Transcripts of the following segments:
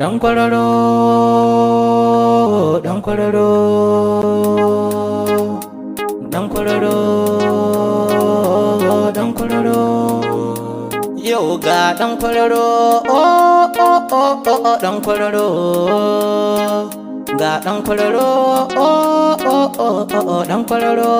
Dan kwararo, dan kwararo, dan kwararo, dan kwararo. Yau ga dan kwararo, oh oh oh oh dan kwararo. Ga dan kwararo, oh oh oh oh dan kwararo.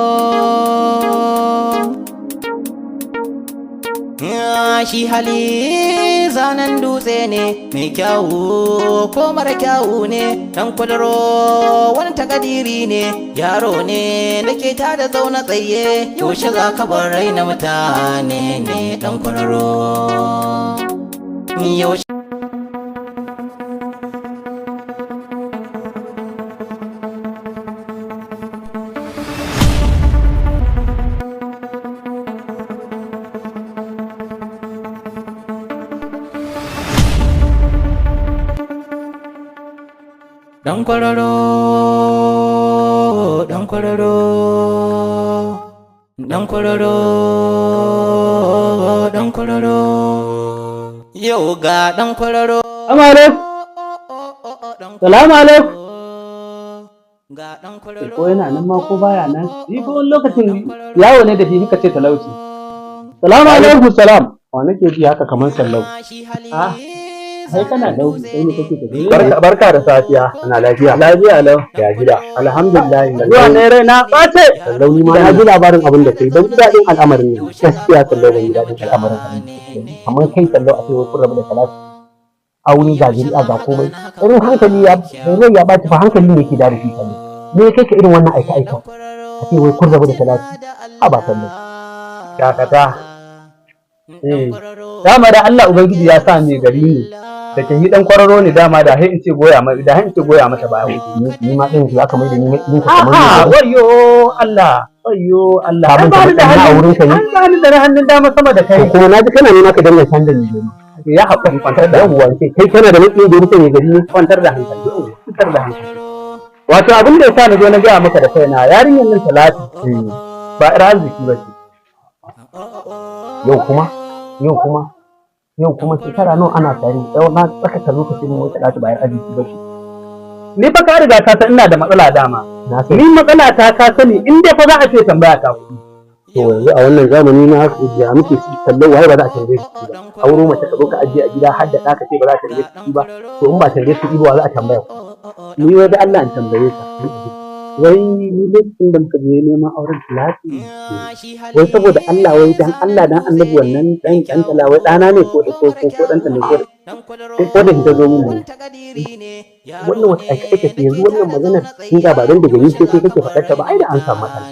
Shi hali zanen dutse ne, mai kyawu ko mara kyawu ne. Dan kwararo wani takadiri ne, yaro ne da ke tada zaune tsaye. Yaushe za ka bar raina mutane ne dan kwararo. Yaushe dan kwararo, dan kwararo, dan kwararo, dan kwararo. Yau ga dan kwararo. Salamu alaikum. Salamu alaikum. Ga dan kwararo. Ko yana nan ma ko baya nan? Ni ko wani lokacin yawo ne da shi kika ce talauci. Salamu alaikum salam. Wa nake ji haka kamar sallau. Ah, sai kana dau sai ne kake tafi. Barka da safiya. Ana lafiya. Lafiya lau. Ya gida. Alhamdulillah. Zuwa ne rai na bace. Sallau ni ma na ji labarin abin da kai ban ji daɗin al'amarin ne. Gaskiya sallau ban ji daɗin al'amarin ne. Amma kai sallau a cewa kun rabu da talatu. Aure ga jiri'a ga komai. Irin hankali ya rai ya baci fa hankali ne ke da rufi sallau. Me kai ka irin wannan aika aika? A ce wai kun rabu da talatu. A ba sallau. Dakata. Dama da Allah Ubangiji ya sa mai gari ne. Da ke yi dan kwararo ne dama da hai in ce goya mata baya ni ma din za ka mai da ni din ka kamar ni wayyo Allah ba ni da hannun wurin ka ne ba ni da hannun dama sama da kai kuma naji kana nema ka danna san da ni ya haƙuri kwantar da yawa ce kai kana da mutum da rufe ne gari ne kwantar da hankali wato abin da yasa na zo na ga maka da kaina yarinyar nan Talatu ba ira arziki ba ce yau kuma shekara nawa ana tare yau na tsaka lokacin mu wata bayar arziki ba shi ni fa ka riga ka san ina da matsala dama ni matsala ta ka sani in dai fa za a ce tambaya ta kuɗi to yanzu a wannan zamani na da muke ci kallon waye ba za a tambaye shi ba auro mace ka zo ka ajiye a gida har da ka ce ba za a tambaye shi ba to in ba tambaye shi ba za a tambaya ni wai da Allah an tambaye ka wai ni lokacin da muka je neman auren Talatu wai saboda Allah wai dan Allah dan Annabi wannan dan kantala wai dana ne ko dan ta ne ko da ta zo mun wannan wata aika ce yanzu wannan magana kin ga ba dan daga ni sai kake faɗar ta ba ai da an samu matsala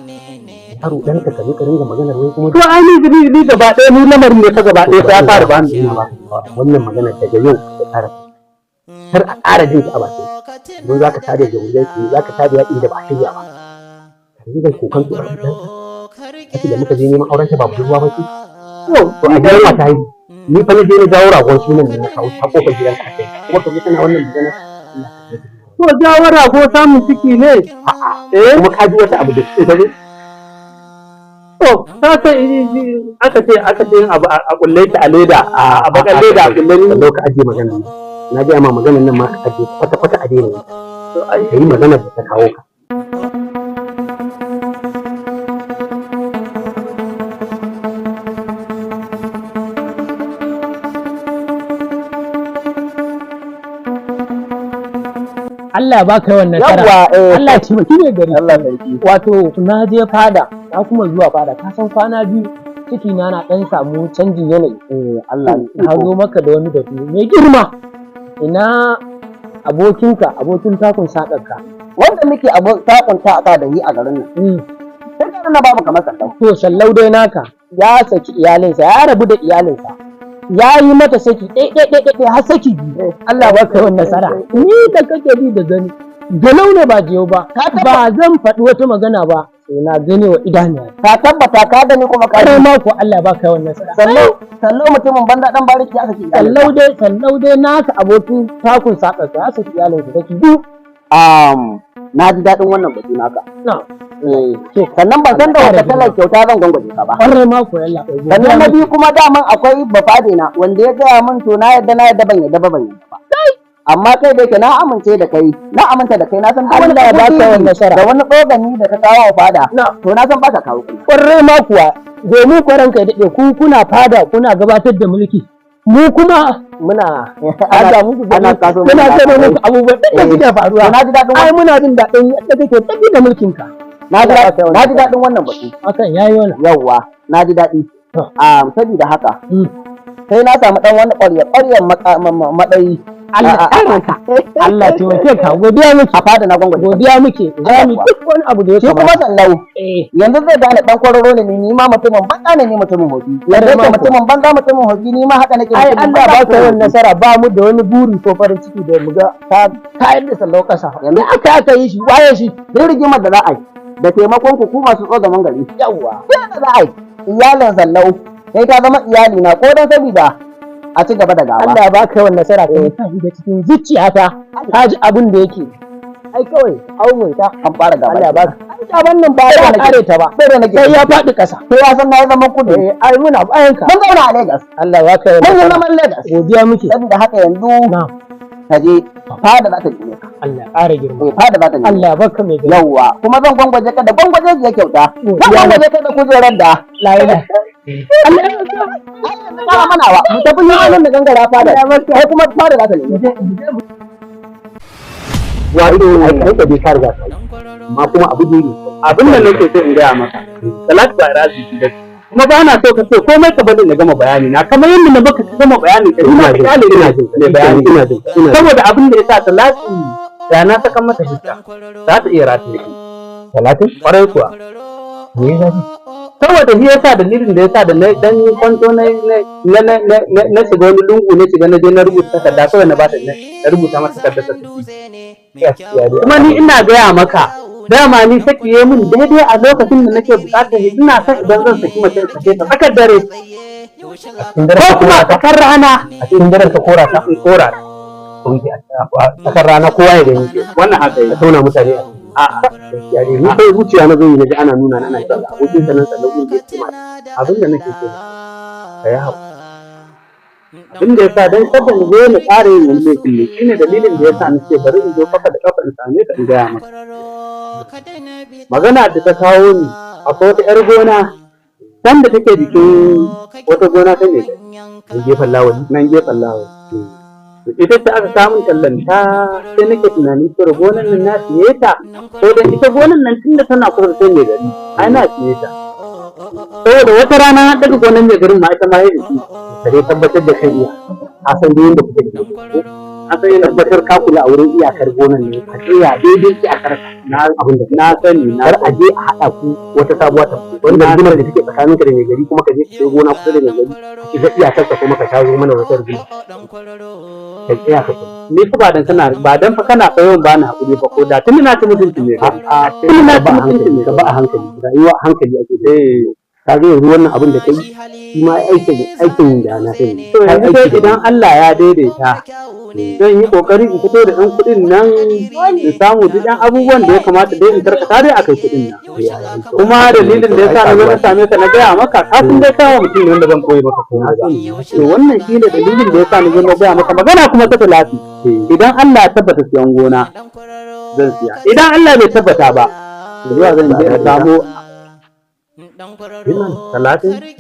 yaro dan ka kaje ka ringa maganar wai kuma to ai ni gaba ɗaya ni lamarin ne ta gaba ɗaya sai ya fara ba ni ba wannan magana daga yau ta fara har a ƙara jin ta a bakin don za ka tada jahilai za ka tada yaƙi da ba a shirya ba yanzu zai kokan su a ake da muka je neman auren ta ba budurwa ba ce to a gidan mata yi ni fa na je na jawo ragon sunan da na kawo ta kofar gidan ka kai kuma ka je kana wannan magana to jawo rago samun ciki ne kuma ka ji wata abu da suke ta to ta san aka ce abu a kulle ta a leda a bakar leda a kulle ni ka aje magana na ji ma maganar nan ma ka aje kwata a daina to ai yi magana da ta kawo ka Allah ba ka yawan nasara. Allah ya taimaki ne gari. Wato na je fada, na kuma zuwa fada. Ka san kwana biyu ciki na dan samu canjin yanayi. Allah ya zo maka da wani batu mai girma. Ina abokin takun sakarka. Wanda muke takun taka da yi a garin nan. Sai ka na babu kamar sallau. To sallau dai naka ya saki iyalinsa, ya rabu da iyalinsa. Ya yi mata saki ɗaiɗaiɗaiɗai har saki biyu. Allah ba ka yawan nasara. Ni da kake bi da gani. Galau ne ba jiyau ba. Ba zan faɗi wata magana ba. Sai na gane wa idaniya. Ka tabbata ka gani kuma ka kai ma ko Allah ba ka yawan nasara. Sallau mutumin banda dan bariki ya saki iyalinsa. Sallau dai naka abokin takun sakarsa ya saki iyalinsa saki biyu. Na ji daɗin wannan batu naka. Sannan ban san da wata kalar kyauta zan gwangwaje ka ba. Ƙwarai ma ko yalla. Sannan na biyu kuma daman akwai bafade na wanda ya gaya min to na yadda ban yadda ba. amma kai da yake na amince da kai na aminta da kai na san Allah ya baka wannan nasara da wani tsogani da ka kawo wa fada to na san baka kawo kuɗi kwarai ma kuwa domin kwaran kai daɗe ku kuna fada kuna gabatar da mulki mu kuma muna ana kaso muna gano muku abubuwan da suke faruwa na ji daɗin ai muna jin daɗin yadda kake tafi da mulkin ka na ji daɗin wannan batu hakan yayi wannan yawwa na ji daɗi saboda haka sai na samu ɗan wani ƙwaryar matsayi Allah ka Allah taimake ka godiya muke a fada na gwangwaje godiya muke za mu duk wani abu da ya shi kuma sallau yanzu zai gane dan kwararo ne ni ma mutumin banza ne ni mutumin hobi yanzu yake mutumin banza mutumin hobi ni ma haka nake ai Allah ba ka yin nasara ba mu da wani buri ko farin ciki da mu ga ka yadda sallau kasa yanzu aka yi shi waye shi duk rigimar da za a yi da taimakon ku masu tsogaman gari yawa da za a yi iyalin sallau sai ta zama iyali na ko dan sabida a ci gaba da gawa. Allah ba ka yawan nasara ka yi da cikin zuciyata ka ji abin da yake. Ai kawai hau mai ta an fara gaba. Allah ba ka. Ai wannan ba ya kare ta ba. Sai ya faɗi ƙasa. Sai ya san na zama kudu. Ai muna bayan ka. Mun zauna a Lagos. Allah ya kai. Mun zama Lagos. Godiya muke. Saboda haka yanzu ka je fada za ta jime ka. Allah ƙara girma. Fada za ta jime. Allah baka mai girma. Yawwa kuma zan gwangwaje ka da gwangwaje ya kyauta. Zan gwangwaje ka da kujerar da. Laila. Allah ya kara mana wa mu tafi yi wannan da gangara fada kai kuma fada za ta nemi wato ai kai da ka riga kai amma kuma abu ne abin da nake so in gaya maka Talatu ba razi da kuma ba na so ka ce komai ka bada na gama bayani na kamar yadda na baka gama bayani ka ina kale ina jin ne bayani ina jin saboda abin da yasa Talatu da na saka mata hujja za ta iya rataye Talatu kwarai kuwa me yasa saboda shi yasa dalilin da yasa da na dan kwanto na shiga wani lungu ne shiga na je na rubuta takarda kawai na bata na rubuta mata takarda ta kuma ni ina gaya maka dama ni saki yayi mun daidai a lokacin da nake bukatar ina son idan zan saki mace sake ta tsakar dare ko kuma tsakar rana a cikin daren ka kora ta kora tsakar rana kowa ya gani wannan haka ya tauna mutane a yare ni kai zuciya na zai naji ana nuna ana cewa abokin sanan sallahu ne kuma abin da nake so kai hawo abin da yasa dan kada mu zo mu tsare yin wani laifin ne shine dalilin da yasa nace bari in zo kafa da kafa in same ka in gaya maka magana da ta kawo ni akwai wata yar gona dan da take jikin wata gona ta ne nan gefen lawa ita ta aka samun tallanta sai nake tunanin cewa gonan nan na siye ta ko da ita gonan nan tunda tana kusa da mai gari ai na siye ta saboda wata rana na daga gonan mai garin ma ita ma yayi shi sai tabbatar da kai iya a san da yanda kuke da a san yana tabbatar ka kula a wurin iyakar gonan ne a tsaya daidai iyakar na abin da na sani na aje a hada ku wata sabuwa ta wanda rigimar da take tsakaninka da mai gari kuma ka je ka sai gona kusa da mai gari ki ga iyakar ka kuma ka shawo mana wata rigima ka tsaya ka ni fa ba dan fa kana tsayon ba na hakuri ba ko da tun na ci mutunci ne a tun na ci mutunci ne ka ba a hankali rayuwa hankali ake ka ga yanzu wannan abin da kai shi ma aikin da na sani to yanzu idan Allah ya daidaita zan yi kokari in fito da ɗan kuɗin nan in samu duk ɗan abubuwan da ya kamata dai in tarkata dai akai kuɗin nan kuma dalilin da yasa na zo na same ka na gaya maka ka san dai kawo mutum ne wanda zan koyi maka komai ba to wannan shine dalilin da yasa na zo na gaya maka magana kuma ta Talatu idan Allah ya tabbata siyan gona zan siya idan Allah bai tabbata ba zuwa zan je na samu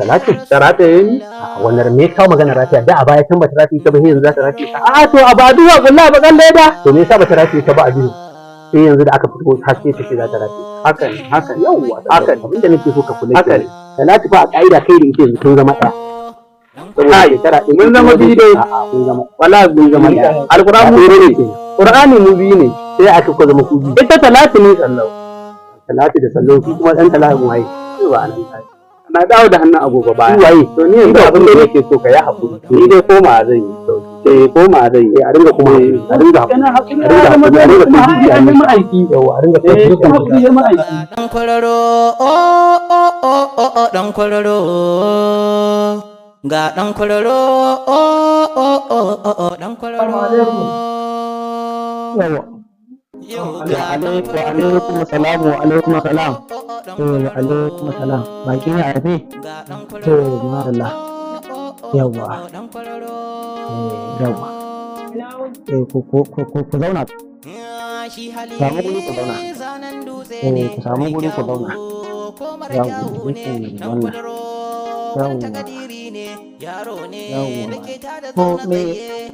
Talatu yayi wannan me kawo magana rafiya da a baya can bata rafi ta ba yanzu za ta rafi ta a to a ba duwa wallahi ba kan leda to me yasa bata rafi ta ba a biyu sai yanzu da aka fito haske ta ce za ta rafi hakan yawwa hakan abinda nake so ka kula hakan Talatu fa a kaida kai da ita yanzu kun zama ɗaya saboda shekara ɗin mun zama biyu dai kun zama wallahi mun zama ɗaya alqur'ani ne qur'ani mu biyu ne sai aka ko zama ku biyu ita Talatu ne Talatu da sallau kuma dan Talatu waye ba nan na dawo da hannun agogo baya waye to ni yanzu abin da nake so ka yi hakuri ni dai koma zan yi koma zan yi a ringa kuma a ringa ma'aiki yawa a ringa ma'aiki dan kwararo dan kwararo ga dan kwararo dan kwararo yawa alaikum salam wa alaikum salam wa alaikum salam baki ne a rufe to madalla yawa yawa ku zauna. Samu guri ku zauna. Ku samu guri ku zauna.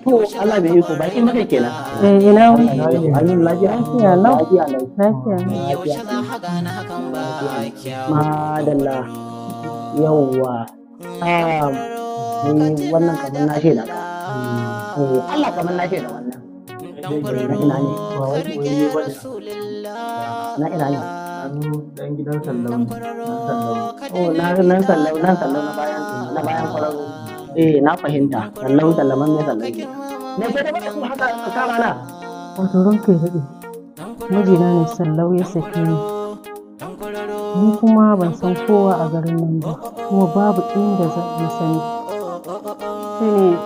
To Allah bai yi ku baki maka kenan. Ina wani. Ayyun lafiya. Lafiya. Madalla. Yawwa. Wannan kamar na shaida ka. Allah kamar na shaida wannan. Na ina ne. Dan gidan sallau. Oh, nan sallau na bayan kwararo. Na fahimta. Sallaman ne sallau. Me ke da baka haka ka rana? Wato ranka ya daɗe, mijina ne sallau ya sake ni kuma ban san kowa a garin nan ba, kuma babu inda zan iya sani. Sai ne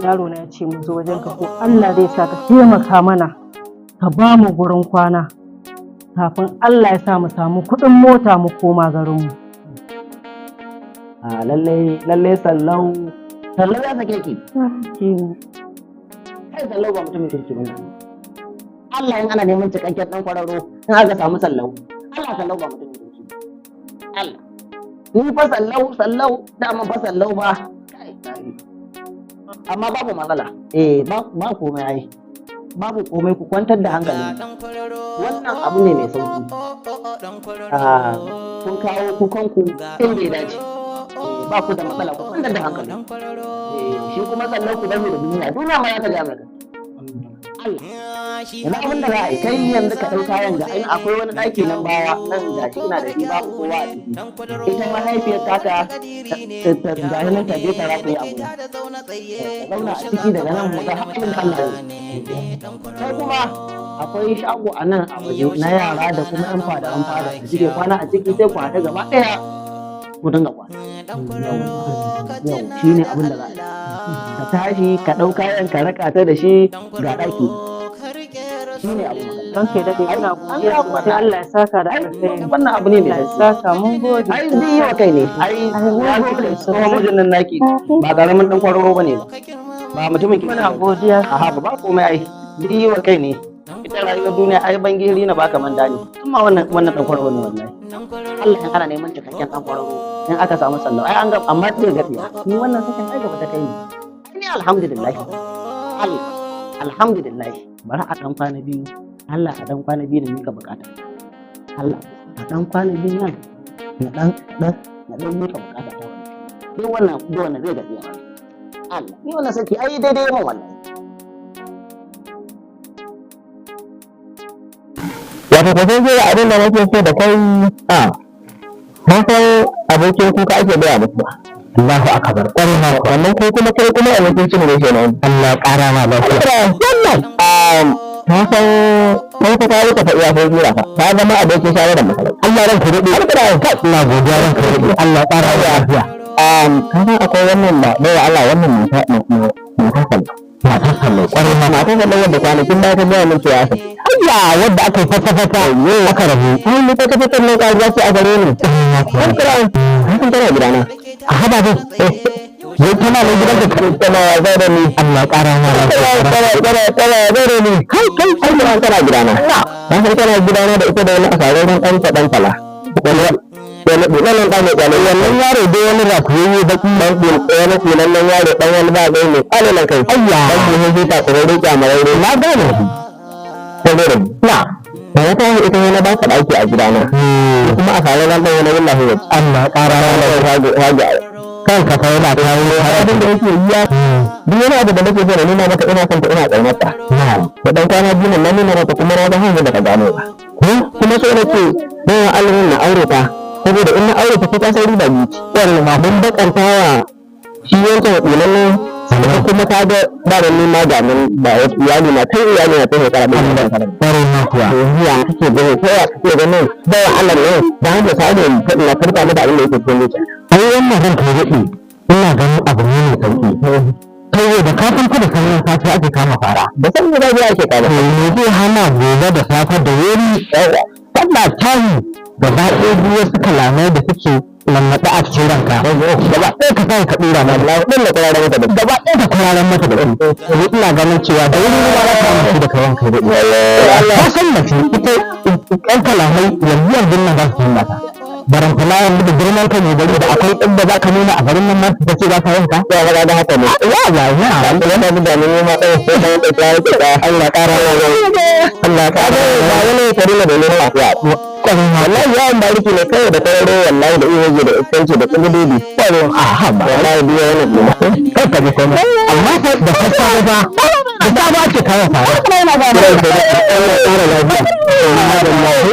yaro na ya ce mu zo wajen ka, ko Allah zai sa ka taimaka mana ka ba mu gurin kwana kafin Allah ya sa mu samu kuɗin mota mu koma garinmu. Lallai sallau ya sake ki. Kai sallau ba mutumin kirki ba. Allah in ana neman cikakken dan kwararo in aka samu sallau. Allah sallau ba mutumin kirki. Allah. Ni fa sallau dama fa sallau ba. Amma babu matsala. Ba komai ai. Babu komai, ku kwantar da hankali. Wannan abu ne mai sauki. Kun kawo kukanku inda ya dace. Ba ku da matsala, ku kwantar da hankali. Shi kuma sallau ku bane da duniya ma ya ta ga maka. Allah. Ina abin da za a yi kai yanzu ka ɗau kayan ga in akwai wani ɗaki nan baya nan da shi ina da shi babu kowa a ciki. Ita mahaifiyar taka ga nan ta je ta rafa yi abu. Ka zauna a ciki daga nan mu ga haƙƙin Allah. Sai kuma akwai shago a nan a waje na yara da kuma yan fada da suke kwana a ciki sai ku haɗu gaba ɗaya ku dinga kwana. Yau shi ne abin da za a yi. Ka tashi ka ɗau kayan ka raka ta da shi ga ɗaki. Shi ne abu magana. Don ke daɗe ina godiya sai Allah ya saka da alheri. Wannan abu ne mai Allah ya saka mun gode. ai duk yawa kai ne ya gode tsohon mijin nan naki ba ƙaramin ɗan kwararo ba ne ba mutumin ki. Muna godiya. Aha ba komai ai duk yawa kai ne. Ita rayuwar duniya ai ban gihiri na baka manda ne. Amma wannan ɗan kwararo ne wallahi. Allah in ana neman cikakken ɗan kwararo in aka samu sallau ai an ga amma zai gafiya ni wannan sakin ai gaba ta kai ni alhamdulillah. Allah alhamdulillah bari a ɗan kwana biyu Allah a ɗan kwana biyu da muka bukata. Allah a ɗan kwana biyu nan na ɗan muka bukata ta wani duk wannan zai gafiya Allah ni wannan saki ai daidai mun wannan. Wato ka san zai abin da nake so da kai ka san abokin kuka ake baya musu ba. Allahu akbar. Wannan ko kuma kai kuma abokin cin ne kenan. Allah ƙara ma lafiya. Wannan ka san kai ka kawo ka faɗi sai jira ka. Ka zama abokin shawara masallaci. Allah ran ku dade. Ina godiya ran ku dade. Allah ƙara ma lafiya. Ka san akwai wannan ba bai Allah wannan mata mata sallau kwarai ma mata sallau wadda kwanakin da ta gaya min cewa ta ayya wadda aka yi fata yau aka rabu ai ni fata ne ƙaruwa ce a gare ni kan tana gidana a haɗa ta yau tana ne gidan da tana zai da ni Allah ƙara ma tana zai da ni kai ai tana gidana na san tana gidana da ita da wani asararren ɗan fala wani ɗuɗanen ɗan mai wannan yaro dai wani rakuyoyi baki ɗan wani tsinannen yaro ɗan wani ba zai mai ƙalilan kai ayya ɗan buhun hita tsirrai kyamararre na gane shi saboda na da wata wani ita wani ba ka ɗaki a gidana kuma a tare nan ɗan wani wallahi ya ci Allah ƙara da hage kan ka fa yana kawo abin da yake yi ya duk wani abu da nake so da nuna maka ina son ta ina ƙaunarta da ɗan kwana biyu nan nuna maka kuma na ga hanyar da ka gano ba kuma so nake bayan alimin na aure ta saboda in na aure ta ta san riba biyu wannan ma mun bakanta wa shi yanka wakilan nan sannan kuma ta ga ba da nima ga nan ba iyali na kai iyali na ta shekara ɗaya da shekara ƙwarai ma kuwa ya kake gani ko ya kake ganin bayan Allah ne da haka sa da na farka da abin da yake cikin zuciya ai wannan zan kai daɗi ina ganin abu ne mai sauki kai da ka san kada sanin safe ake kama fara da san da zai ake kama ne zai hana gobe da safe da wuri sallah tayi da ɗaya biyu wasu kalamai da suke nan naɗa a cikin ranka gaba ɗaya ka sa ka ɗora ma Allah ɗin da kuraran mata da gaba ɗaya ka kuraran mata da yanzu ina ganin cewa da wani ruwa za ka mutu da kawan kai da ka san mace ita ɗan kalamai yanzu nan za su yi mata baran kula yanzu da girman ka ne bari da akwai ɗan da za ka nuna a garin nan ta ce za ka yanka ya ga da haka ne ya an da yana da ne ma ɗaya sai da ta ta Allah ƙara Allah ƙara ba wani kare da ne lafiya wallahi ya an bariki ne kai da kare wallahi da iyaye da iskanci da kuma dodi kwarin a ha ba wallahi biya wani kuma kai ka ji komai amma sai da fasa ba da ba ce kayan fara yana ba da ƙara lafiya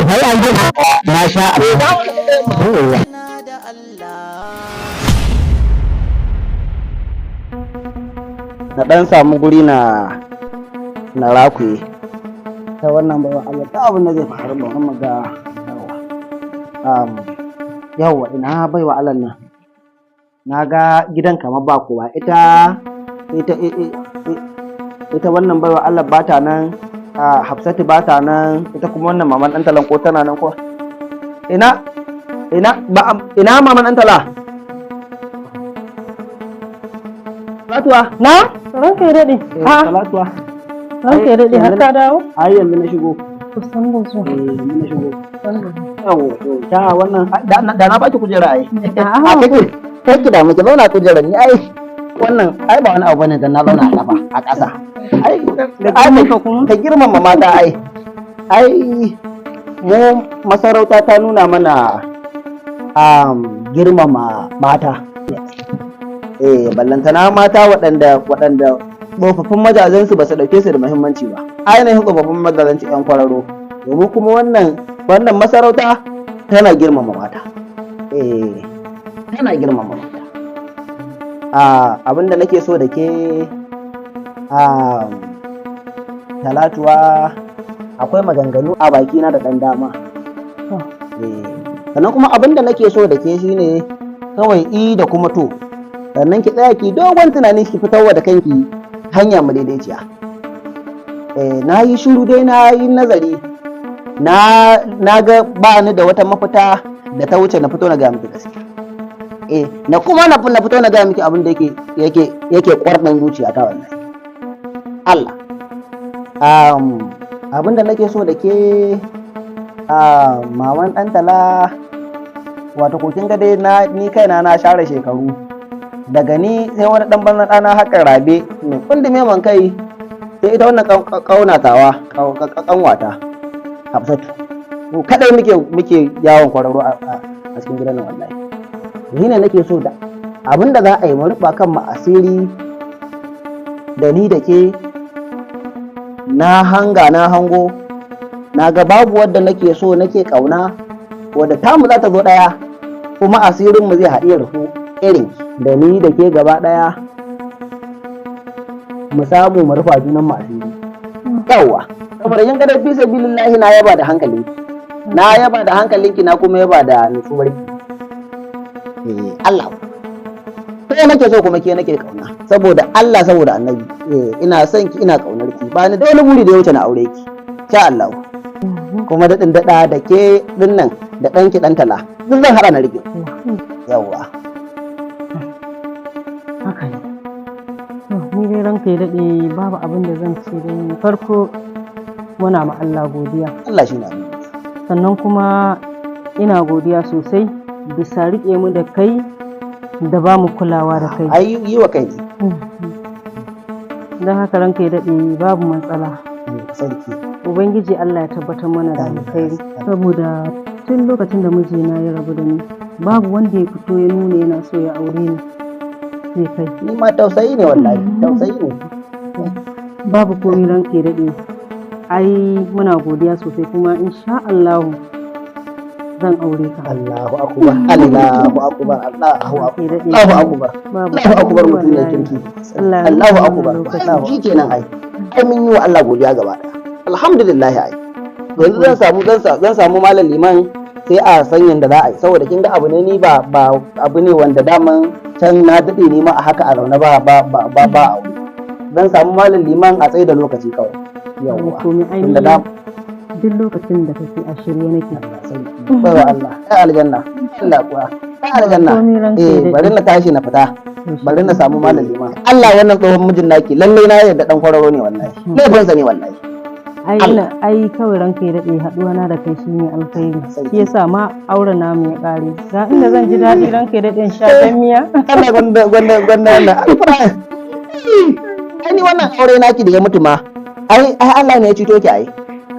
har an ji na sha na ɗan samu guri na rakuye ta wannan bawa Allah ta abin da zai faru ba mu ga yawa ina baiwa Allah nan na ga gidan kamar ba kowa ita wannan baiwa Allah ba ta nan Hafsatu ba ta nan ita kuma wannan maman ɗan talan ko tana nan ko ina maman ɗan tala Talatuwa Na? Ranka ya daɗe. Talatuwa Ranka ya daɗe har ka dawo? ai yanzu na shigo Kusan da zuwa. yanzu na shigo yawo ta wannan da na baki kujera ai A'a. kake da muke zauna kujera ni ai wannan ai ba wani abu bane da na zauna a kafa a ƙasa ai ka girmama mata ai mu masarauta ta nuna mana girmama mata ballantana mata waɗanda tsofaffin majazensu ba su ɗauke su da muhimmanci ba ainihin tsofaffin majazensu 'yan kwararo domin kuma wannan masarauta tana girmama mata tana girmama mata abinda nake so da ke Talatuwa akwai maganganu a bakina da ɗan dama sannan kuma abinda nake so da ke shine kawai da kuma to sannan ki tsaya ki dogon tunani ki fitarwa da kanki hanya madaidaiciya na yi shiru dai na yi nazari na ga ba ni da wata mafita da ta wuce na fito na gaya miki gaskiya na kuma na fito na gaya miki abin da yake kwarɗan zuciya ta wallahi Allah abin da nake so da ke maman ɗan tala wato kokin ga dai ni kaina na share shekaru daga ni sai wani dan banna dana hakan rabe mai kundume man kai sai ita wannan kaunatawa kanwata Hafsatu ko kadai muke yawon kwararo a cikin gidan nan wallahi ni ne nake so da abinda za a yi mu rufa kan mu asiri da ni da ke na hango na ga babu wadda nake so nake kauna wadda tamu za ta zo daya kuma asirin mu zai haɗe rufu irin da ni da ke gaba daya mu samu mu rufa junan mu asiri yawa saboda yin gadar bisa bilillahi na yaba da hankalinki na kuma yaba da nutsuwarki Allah sai nake so kuma ke nake kauna saboda Allah saboda annabi ina son ki ina kaunar ki ba ni da wani buri da ya wuce na aure ki sha Allah kuma daɗin daɗa da ke dinnan da ɗanki ɗan tala duk zan haɗa na rike yawa Haka ne. Ni dai ranka ya daɗe babu abin da zan ce dai farko muna ma Allah godiya. Allah shi na Sannan kuma ina godiya sosai bisa riƙe mu da kai da ba mu kulawa da kai. ai yi wa kai Don haka ranka ya daɗe babu matsala. sarki Ubangiji Allah ya tabbatar mana da alkhairi saboda tun lokacin da mijina ya rabu da ni babu wanda ya fito ya nuna yana so ya aure ni sai kai. ni ma tausayi ne wallahi tausayi ne Babu komai ranka ya daɗe. Ai muna godiya sosai kuma insha Allah zan aure ka. Allahu akbar Allahu akbar Allahu akbar Allahu akbar Allahu akbar mutum ne kirki Allahu akbar shi kenan ai mun yi wa Allah godiya gaba daya alhamdulillah ai yanzu zan samu malam liman sai a san yanda za a yi saboda kin ga abu ne ni ba abu ne wanda daman can na dade ni ma a haka a rauna ba zan samu malam liman a tsaye da lokaci kawai yawa Komai tunda da duk lokacin da kake a shirye nake. Baiwa Allah, ai aljanna, Allah kuwa, ai aljanna. Bari na tashi na fita, bari na samu malam liman. Allah wannan tsohon mijin naki, lallai na yarda dan kwararo ne wallahi, laifinsa ne wallahi. Ai kawai ranka ya daɗe haɗuwa na da kai shine alkhairi. Shi yasa ma auren namu ya ƙare. Ga inda zan ji daɗi ranka ya daɗe sha ɗan miya. Allah gwanda wannan. Ai ni wannan aure naki da ya mutu ma. Ai Allah ne ya cito ki ai.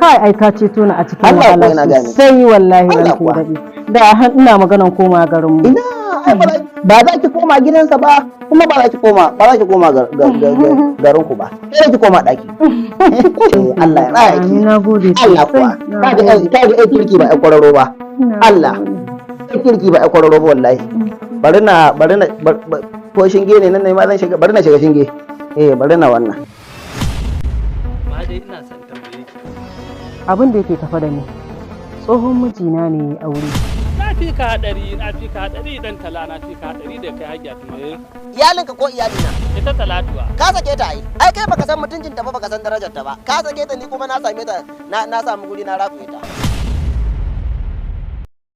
Kai ka ceto ni a cikin wahala sai wallahi ranka ya daɗe. Da ina maganan koma garin mu. Ina ba za ki koma gidansa ba kuma ba za ki koma garin ku ba. Sai ki koma ɗaki. Allah ya raya ki. Na gode Allah kuwa. Ka ga ai kirki ba ai kwararo ba. Allah. Ai kirki ba ai kwararo ba wallahi. Bari na ko shinge ne nan ne ma zan shiga bari na shiga shinge. Bari na wannan. Ma dai ina son tambaye ki. Abin da yake tafa da ni tsohon mijina ne ya aure. Na fi ka hadari dan tala na fi ka hadari da kai hajiya tuma. Iyalinka ko iyalina? Ita Talatuwa. Ka sake ta ai kai baka san mutuncin ta ba baka san darajar ta ba. Ka sake ta ni kuma na same ta na samu guri na rakuye ta.